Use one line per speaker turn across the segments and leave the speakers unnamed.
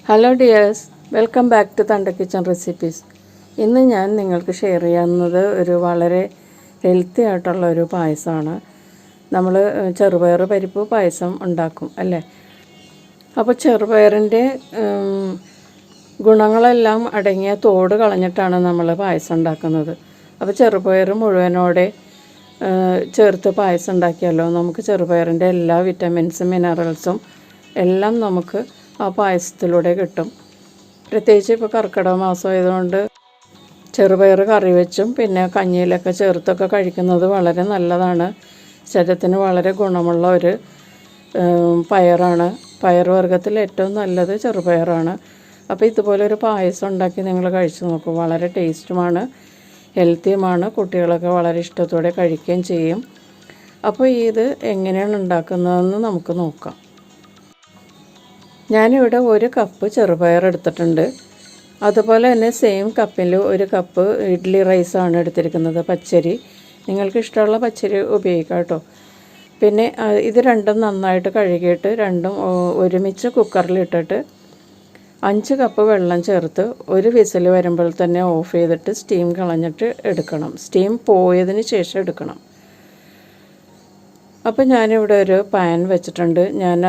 Hello dears, welcome back to തൻ്റെ kitchen recipes. ഇന്ന് ഞാൻ നിങ്ങൾക്ക് ഷെയർ ചെയ്യുന്നത് ഒരു വളരെ ഹെൽത്തി ആയിട്ടുള്ള ഒരു പായസമാണ്. നമ്മൾ ചെറുപയർ പരിപ്പ് പായസം ഉണ്ടാക്കും അല്ലേ. അപ്പോൾ ചെറുപയറിൻ്റെ ഗുണങ്ങളെല്ലാം അടങ്ങിയ തോട് കളഞ്ഞിട്ടാണ് നമ്മൾ പായസം ഉണ്ടാക്കുന്നത്. അപ്പോൾ ചെറുപയർ മുഴുവനോടെ ചേർത്ത് പായസം ഉണ്ടാക്കിയാലോ നമുക്ക് ചെറുപയറിൻ്റെ എല്ലാ വിറ്റമിൻസും മിനറൽസും എല്ലാം നമുക്ക് ആ പായസത്തിലൂടെ കിട്ടും. പ്രത്യേകിച്ച് ഇപ്പോൾ കർക്കിടക മാസം ആയതുകൊണ്ട് ചെറുപയർ കറി വെച്ചും പിന്നെ കഞ്ഞിയിലൊക്കെ ചേർത്തൊക്കെ കഴിക്കുന്നത് വളരെ നല്ലതാണ്. ശരീരത്തിന് വളരെ ഗുണമുള്ള ഒരു പയറാണ്. പയർ വർഗ്ഗത്തിൽ ഏറ്റവും നല്ലത് ചെറുപയറാണ്. അപ്പോൾ ഇതുപോലൊരു പായസം ഉണ്ടാക്കി നിങ്ങൾ കഴിച്ചു നോക്കൂ. വളരെ ടേസ്റ്റുമാണ്, ഹെൽത്തിയുമാണ്. കുട്ടികളൊക്കെ വളരെ ഇഷ്ടത്തോടെ കഴിക്കുകയും ചെയ്യും. അപ്പോൾ ഇത് എങ്ങനെയാണ് ഉണ്ടാക്കുന്നതെന്ന് നമുക്ക് നോക്കാം. ഞാനിവിടെ 1 കപ്പ് ചെറുപയർ എടുത്തിട്ടുണ്ട്. അതുപോലെ തന്നെ സെയിം കപ്പിൽ 1 കപ്പ് ഇഡ്ഡലി റൈസാണ് എടുത്തിരിക്കുന്നത്, പച്ചരി. നിങ്ങൾക്ക് ഇഷ്ടമുള്ള പച്ചരി ഉപയോഗിക്കാം കേട്ടോ. പിന്നെ ഇത് രണ്ടും നന്നായിട്ട് കഴുകിയിട്ട് രണ്ടും ഒരുമിച്ച് കുക്കറിലിട്ടിട്ട് 5 കപ്പ് വെള്ളം ചേർത്ത് 1 വിസിൽ വരുമ്പോൾ തന്നെ ഓഫ് ചെയ്തിട്ട് സ്റ്റീം കളഞ്ഞിട്ട് എടുക്കണം. സ്റ്റീം പോയതിന് ശേഷം എടുക്കണം. അപ്പോൾ ഞാനിവിടെ ഒരു പാൻ വെച്ചിട്ടുണ്ട്. ഞാൻ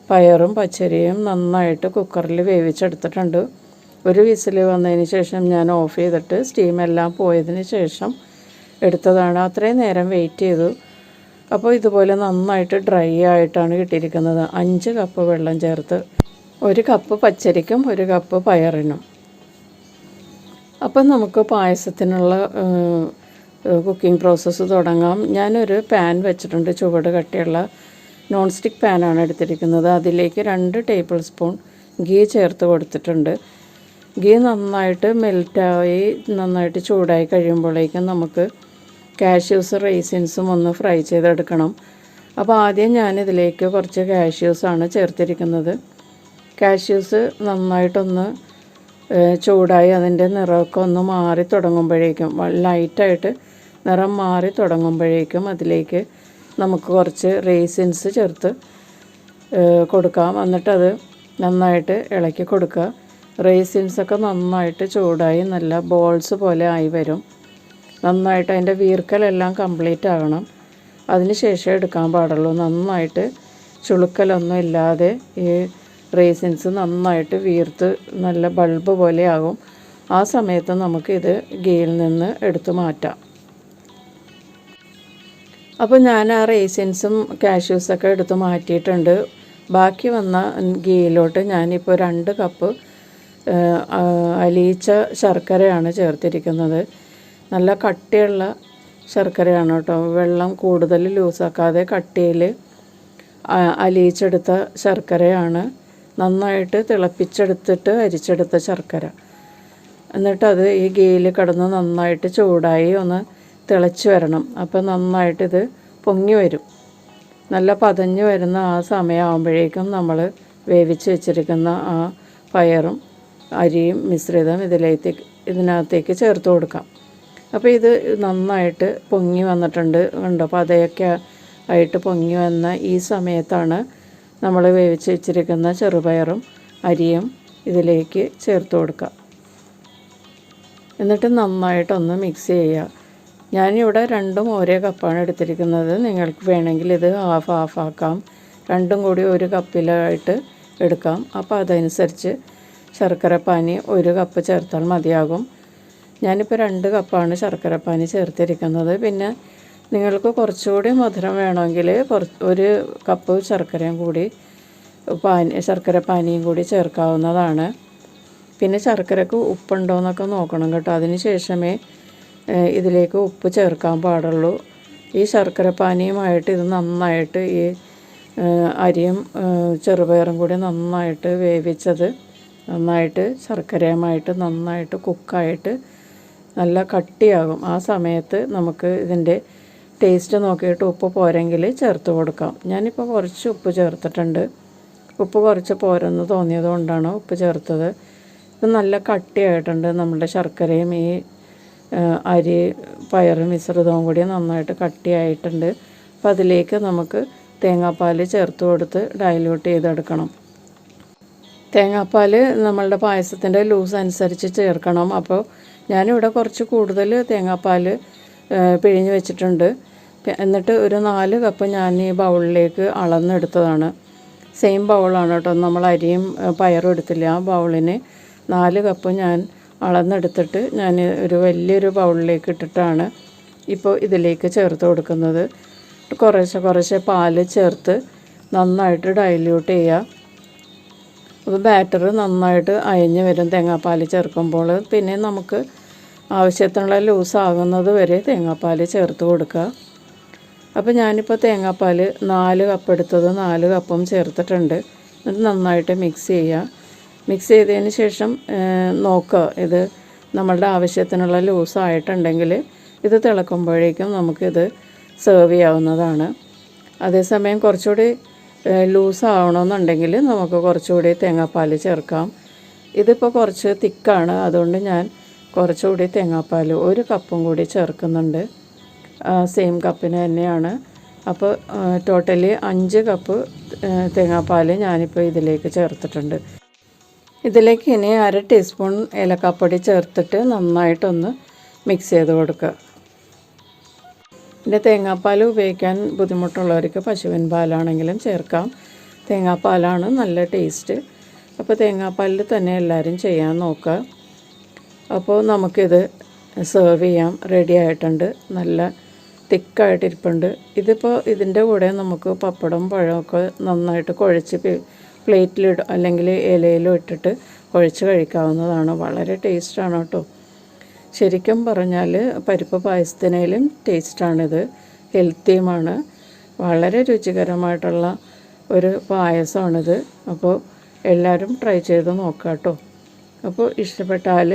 പയറും പച്ചരിയും നന്നായിട്ട് കുക്കറിൽ വേവിച്ചെടുത്തിട്ടുണ്ട്. 1 വിസിൽ വന്നതിന് ശേഷം ഞാൻ ഓഫ് ചെയ്തിട്ട് സ്റ്റീമെല്ലാം പോയതിന് ശേഷം എടുത്തതാണ്. അത്രയും നേരം വെയിറ്റ് ചെയ്തു. അപ്പോൾ ഇതുപോലെ നന്നായിട്ട് ഡ്രൈ ആയിട്ടാണ് കിട്ടിയിരിക്കുന്നത്. 5 കപ്പ് വെള്ളം ചേർത്ത് 1 കപ്പ് പച്ചരിക്കും 1 കപ്പ് പയറിനും. അപ്പം നമുക്ക് പായസത്തിനുള്ള കുക്കിംഗ് പ്രോസസ്സ് തുടങ്ങാം. ഞാനൊരു പാൻ വെച്ചിട്ടുണ്ട്, ചുവട് കട്ടിയുള്ള നോൺ സ്റ്റിക്ക് പാനാണ് എടുത്തിരിക്കുന്നത്. അതിലേക്ക് 2 ടേബിൾ സ്പൂൺ ഗീ ചേർത്ത് കൊടുത്തിട്ടുണ്ട്. ഗീ നന്നായിട്ട് മെൽറ്റായി നന്നായിട്ട് ചൂടായി കഴിയുമ്പോഴേക്കും നമുക്ക് കാഷ്യൂസ് റൈസിൻസും ഒന്ന് ഫ്രൈ ചെയ്തെടുക്കണം. അപ്പോൾ ആദ്യം ഞാനിതിലേക്ക് കുറച്ച് കാഷ്യൂസാണ് ചേർത്തിരിക്കുന്നത്. കാഷ്യൂസ് നന്നായിട്ടൊന്ന് ചൂടായി അതിൻ്റെ നിറമൊക്കെ ഒന്ന് മാറി തുടങ്ങുമ്പോഴേക്കും, ലൈറ്റായിട്ട് നിറം മാറി തുടങ്ങുമ്പോഴേക്കും അതിലേക്ക് നമുക്ക് കുറച്ച് റേസിൻസ് ചേർത്ത് കൊടുക്കാം. എന്നിട്ടത് നന്നായിട്ട് ഇളക്കി കൊടുക്കുക. റേസിൻസൊക്കെ നന്നായിട്ട് ചൂടായി നല്ല ബോൾസ് പോലെ ആയി വരും. നന്നായിട്ട് അതിൻ്റെ വീർക്കലെല്ലാം കംപ്ലീറ്റ് ആകണം. അതിന് ശേഷം എടുക്കാൻ പാടുള്ളൂ. നന്നായിട്ട് ചുളുക്കലൊന്നും ഇല്ലാതെ ഈ റേസിൻസ് നന്നായിട്ട് വീർത്ത് നല്ല ബൾബ് പോലെ ആകും. ആ സമയത്ത് നമുക്കിത് ഗീയിൽ നിന്ന് എടുത്തു മാറ്റാം. അപ്പോൾ ഞാൻ ആ റേസിൻസും കാഷ്യൂസൊക്കെ എടുത്ത് മാറ്റിയിട്ടുണ്ട്. ബാക്കി വന്ന ഗീയിലോട്ട് ഞാനിപ്പോൾ 2 കപ്പ് അലിയിച്ച ശർക്കരയാണ് ചേർത്തിരിക്കുന്നത്. നല്ല കട്ടിയുള്ള ശർക്കരയാണ് കേട്ടോ. വെള്ളം കൂടുതൽ ലൂസാക്കാതെ കട്ടിയിൽ അലിയിച്ചെടുത്ത ശർക്കരയാണ്. നന്നായിട്ട് തിളപ്പിച്ചെടുത്തിട്ട് അരിച്ചെടുത്ത ശർക്കര. എന്നിട്ടത് ഈ ഗീയിൽ കിടന്ന് നന്നായിട്ട് ചൂടായി ഒന്ന് തിളച്ച് വരണം. അപ്പോൾ നന്നായിട്ടിത് പൊങ്ങി വരും. നല്ല പതഞ്ഞ് വരുന്ന ആ സമയമാകുമ്പോഴേക്കും നമ്മൾ വേവിച്ച് വെച്ചിരിക്കുന്ന ആ പയറും അരിയും മിശ്രിതം ഇതിനകത്തേക്ക് ചേർത്ത് കൊടുക്കാം. അപ്പോൾ ഇത് നന്നായിട്ട് പൊങ്ങി വന്നിട്ടുണ്ട്. കണ്ടോ, പതയൊക്കെ ആയിട്ട് പൊങ്ങി വന്ന ഈ സമയത്താണ് നമ്മൾ വേവിച്ച് വെച്ചിരിക്കുന്ന ചെറുപയറും അരിയും ഇതിലേക്ക് ചേർത്ത് കൊടുക്കുക. എന്നിട്ട് നന്നായിട്ടൊന്ന് മിക്സ് ചെയ്യുക. ഞാനിവിടെ 2ഉം ഒരേ കപ്പാണ് എടുത്തിരിക്കുന്നത്. നിങ്ങൾക്ക് വേണമെങ്കിൽ ഇത് ഹാഫ് ആക്കാം. 2ഉം കൂടി 1 കപ്പിലായിട്ട് എടുക്കാം. അപ്പോൾ അതനുസരിച്ച് ശർക്കരപ്പാനി 1 കപ്പ് ചേർത്താൽ മതിയാകും. ഞാനിപ്പോൾ 2 കപ്പാണ് ശർക്കരപ്പാനി ചേർത്തിരിക്കുന്നത്. പിന്നെ നിങ്ങൾക്ക് കുറച്ചുകൂടി മധുരം വേണമെങ്കിൽ 1 കപ്പ് ശർക്കരയും കൂടി ശർക്കരപ്പാനിയും കൂടി ചേർക്കാവുന്നതാണ്. പിന്നെ ശർക്കരക്ക് ഉപ്പുണ്ടോ എന്നൊക്കെ നോക്കണം കേട്ടോ. അതിന് ശേഷമേ ഇതിലേക്ക് ഉപ്പ് ചേർക്കാൻ പാടുള്ളൂ. ഈ ശർക്കരപ്പാനിയുമായിട്ട് ഇത് നന്നായിട്ട് ഈ അരിയും ചെറുപയറും കൂടി നന്നായിട്ട് വേവിച്ചത് നന്നായിട്ട് ശർക്കരയുമായിട്ട് നന്നായിട്ട് കുക്കായിട്ട് നല്ല കട്ടിയാകും. ആ സമയത്ത് നമുക്ക് ഇതിൻ്റെ ടേസ്റ്റ് നോക്കിയിട്ട് ഉപ്പ് പോരെങ്കിൽ ചേർത്ത് കൊടുക്കാം. ഞാനിപ്പോൾ കുറച്ച് ഉപ്പ് ചേർത്തിട്ടുണ്ട്. ഉപ്പ് കുറച്ച് പോരെന്ന് തോന്നിയത് കൊണ്ടാണ് ഉപ്പ് ചേർത്തത്. ഇത് നല്ല കട്ടിയായിട്ടുണ്ട്. നമ്മുടെ ശർക്കരയും ഈ അരി പയർ മിശ്രിതവും കൂടി നന്നായിട്ട് കട്ടിയായിട്ടുണ്ട്. അപ്പോൾ അതിലേക്ക് നമുക്ക് തേങ്ങാപ്പാൽ ചേർത്ത് കൊടുത്ത് ഡൈല്യൂട്ട് ചെയ്തെടുക്കണം. തേങ്ങാപ്പാൽ നമ്മളുടെ പായസത്തിൻ്റെ ലൂസ് അനുസരിച്ച് ചേർക്കണം. അപ്പോൾ ഞാനിവിടെ കുറച്ച് കൂടുതൽ തേങ്ങാപ്പാൽ പിഴിഞ്ഞ് വെച്ചിട്ടുണ്ട്. എന്നിട്ട് ഒരു 4 കപ്പ് ഞാൻ ഈ ബൗളിലേക്ക് അളന്നെടുത്തതാണ്. സെയിം ബൗളാണ് കേട്ടോ, നമ്മൾ അരിയും പയറും എടുത്തില്ല. ആ ബൗളിന് 4 കപ്പ് ഞാൻ അളന്നെടുത്തിട്ട് ഞാൻ ഒരു വലിയൊരു ബൗളിലേക്ക് ഇട്ടിട്ടാണ് ഇപ്പോൾ ഇതിലേക്ക് ചേർത്ത് കൊടുക്കുന്നത്. കുറേശ്ശെ പാൽ ചേർത്ത് നന്നായിട്ട് ഡൈല്യൂട്ട് ചെയ്യുക. അപ്പോൾ ബാറ്റർ നന്നായിട്ട് അയഞ്ഞ് വരും തേങ്ങാപ്പാൽ ചേർക്കുമ്പോൾ. പിന്നെ നമുക്ക് ആവശ്യത്തിനുള്ള ലൂസ് ആകുന്നത് വരെ തേങ്ങാപ്പാൽ ചേർത്ത് കൊടുക്കുക. അപ്പോൾ ഞാനിപ്പോൾ തേങ്ങാപ്പാൽ 4 കപ്പ് എടുത്തത് 4 കപ്പും ചേർത്തിട്ടുണ്ട്. എന്നിട്ട് നന്നായിട്ട് മിക്സ് ചെയ്യുക. മിക്സ് ചെയ്തതിന് ശേഷം നോക്കുക, ഇത് നമ്മളുടെ ആവശ്യത്തിനുള്ള ലൂസായിട്ടുണ്ടെങ്കിൽ ഇത് തിളക്കുമ്പോഴേക്കും നമുക്കിത് സെർവ് ചെയ്യാവുന്നതാണ്. അതേസമയം കുറച്ചുകൂടി ലൂസാവണമെന്നുണ്ടെങ്കിൽ നമുക്ക് കുറച്ചുകൂടി തേങ്ങാപ്പാൽ ചേർക്കാം. ഇതിപ്പോൾ കുറച്ച് തിക്കാണ്, അതുകൊണ്ട് ഞാൻ കുറച്ചുകൂടി തേങ്ങാപ്പാൽ 1 കപ്പും കൂടി ചേർക്കുന്നുണ്ട്. സെയിം കപ്പിന് തന്നെയാണ്. അപ്പോൾ ടോട്ടലി 5 കപ്പ് തേങ്ങാപ്പാൽ ഞാനിപ്പോൾ ഇതിലേക്ക് ചേർത്തിട്ടുണ്ട്. ഇതിലേക്ക് ഇനി 1/2 ടീസ്പൂൺ ഏലക്കാപ്പൊടി ചേർത്തിട്ട് നന്നായിട്ടൊന്ന് മിക്സ് ചെയ്ത് കൊടുക്കുക. പിന്നെ തേങ്ങാപ്പാൽ ഉപയോഗിക്കാൻ ബുദ്ധിമുട്ടുള്ളവർക്ക് പശുവിൻ പാലാണെങ്കിലും ചേർക്കാം. തേങ്ങാപ്പാലാണ് നല്ല ടേസ്റ്റ്. അപ്പോൾ തേങ്ങാപ്പാലിൽ തന്നെ എല്ലാവരും ചെയ്യാൻ നോക്കുക. അപ്പോൾ നമുക്കിത് സെർവ് ചെയ്യാം. റെഡി ആയിട്ടുണ്ട്. നല്ല തിക്കായിട്ടിരിപ്പുണ്ട്. ഇതിപ്പോൾ ഇതിൻ്റെ കൂടെ നമുക്ക് പപ്പടം പഴമൊക്കെ നന്നായിട്ട് കുഴച്ച് പ്ലേറ്റിലിടും അല്ലെങ്കിൽ ഇലയിലും ഇട്ടിട്ട് കുഴച്ച് കഴിക്കാവുന്നതാണ്. വളരെ ടേസ്റ്റാണ് കേട്ടോ. ശരിക്കും പറഞ്ഞാൽ പരിപ്പ് പായസത്തിനേലും ടേസ്റ്റാണിത്. ഹെൽത്തിയുമാണ്. വളരെ രുചികരമായിട്ടുള്ള ഒരു പായസമാണിത്. അപ്പോൾ എല്ലാവരും ട്രൈ ചെയ്ത് നോക്കാം കേട്ടോ. അപ്പോൾ ഇഷ്ടപ്പെട്ടാൽ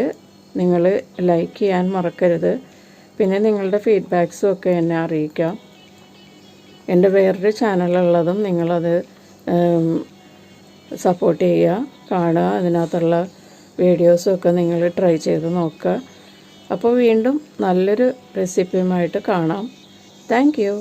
നിങ്ങൾ ലൈക്ക് ചെയ്യാൻ മറക്കരുത്. പിന്നെ നിങ്ങളുടെ ഫീഡ്ബാക്സും ഒക്കെ എന്നെ അറിയിക്കാം. എൻ്റെ വേറൊരു ചാനലുള്ളതും നിങ്ങളത് സപ്പോർട്ട് ചെയ്യുക, കാണുക. അതിനകത്തുള്ള വീഡിയോസും നിങ്ങൾ ട്രൈ ചെയ്ത് നോക്കുക. അപ്പോൾ വീണ്ടും നല്ലൊരു റെസിപ്പിയുമായിട്ട് കാണാം. Thank you.